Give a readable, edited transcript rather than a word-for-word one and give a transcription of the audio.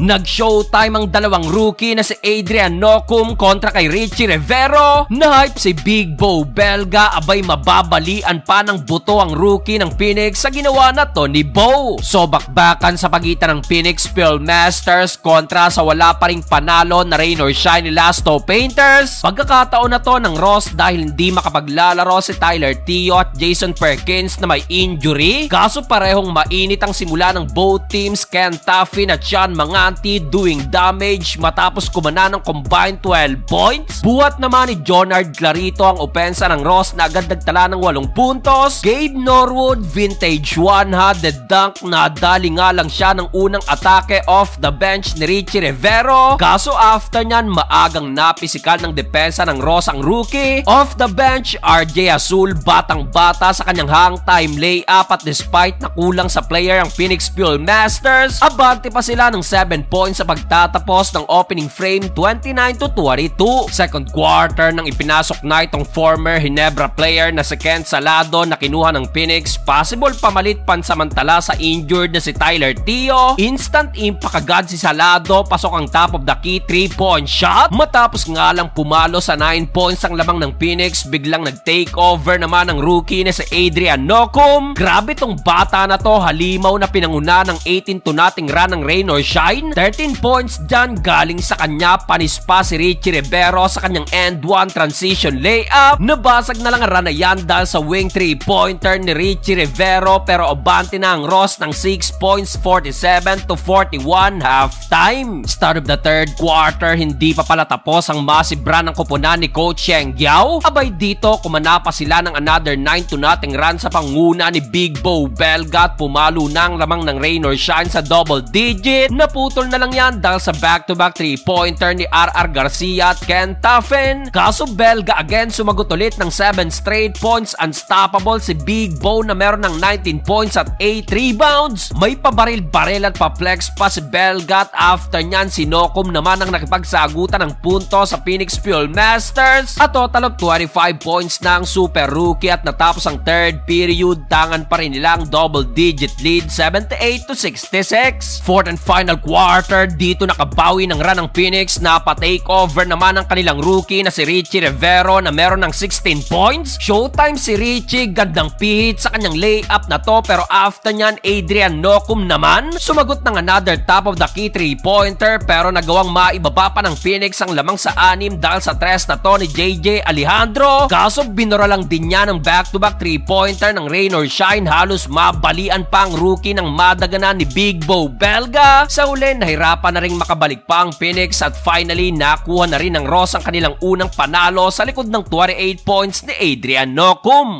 Nag-showtime ang dalawang rookie na si Adrian Nocum kontra kay Richie Rivero. Na-hype si Big Bo Belga, abay mababalian pa ng buto ang rookie ng Phoenix sa ginawa na to ni Bo. So bakbakan sa pagitan ng Phoenix Philmasters kontra sa wala pa ring panalo na rain or shine ni Lasto Painters. Pagkakataon na to ng Ross dahil hindi makapaglalaro si Tyler Teo at Jason Perkins na may injury. Kaso parehong mainit ang simula ng both teams, Ken Taffin at Sean Manganti doing damage matapos kumana ng combined 12 points. Buhat naman ni Jonard Clarito ang opensa ng Ross na agad nagtala ng 8 puntos. Gabe Norwood, vintage one-handed dunk, nadali nga lang siya ng unang atake off the bench ni Richie Rivero. Kaso after nyan, maagang napisikal ng depensa ng Ross ang rookie. Off the bench, RJ Azul, batang-bata sa kanyang hang-time layup at despite na kulang sa player ang Phoenix Philmasters, abante pa sila ng 7 points sa pagtatapos ng opening frame 29-22. Second quarter nang ipinasok na itong former Ginebra player na si Ken Salado na kinuha ng Phoenix, possible pamalit pansamantala sa injured na si Tyler Teo. Instant impact agad si Salado, pasok ang top of the key 3-point shot. Matapos nga lang pumalo sa 9 points ang lamang ng Phoenix, biglang nag-take over naman ang rookie na si Adrian Nocum. Grabe tong bata na to, halimaw na pinanguna ng 18-0 run ng rain or shine. 13 points dyan galing sa kanya, panis pa si Richie Rivero sa kanyang end one transition layup. Nabasag na lang ang run na yan dahil sa wing 3-pointer ni Richie Rivero, pero abante na ang Ross ng 6 points, 47-41 halftime. Start of the third quarter, hindi pa pala tapos ang massive run ng koponan ni Coach Sheng Giao. Abay dito, kumana pa sila ng another 9-0 run sa panguna ni Big Bo Belga at pumalo na ang lamang ng rain or shine sa double digit. Naputol na lang yan dahil sa back-to-back 3-pointer ni RR Garcia at Ken Taffin. Kaso Belga again sumagot ulit ng 7 straight points. Unstoppable si Big Bo na meron ng 19 points at 8 rebounds. May pabaril-baril at pa-flex pa si Belga at after nyan si Nocum naman ang nakipagsagutan ng punto sa Phoenix Philmasters. A total of 25 points na ang super rookie at natapos ang third period, tangan pa rin nilang double-digit lead 78-66. Fourth and final quarter, dito nakabawi ng run ng Phoenix na pa-takeover naman ang kanilang rookie na si Richie Rivero na meron ng 16 points. Showtime si Richie, gandang pihit sa kanyang layup na to, pero after nyan Adrian Nocum naman sumagot ng another top of the key 3-pointer, pero nagawang maibaba pa ng Phoenix ang lamang sa 6 dahil sa tres na to ni JJ Alejandro. Kaso binura lang din niya ng back-to-back 3-pointer ng rain or shine, halos mabalian pa ang rookie ng madaganan ni Big Bo Belga. Sa uli, nahirapan na ring makabalik pa ang Phoenix at finally nakuha na rin ng Ross ang kanilang unang panalo sa likod ng 28 points ni Adrian Nocum.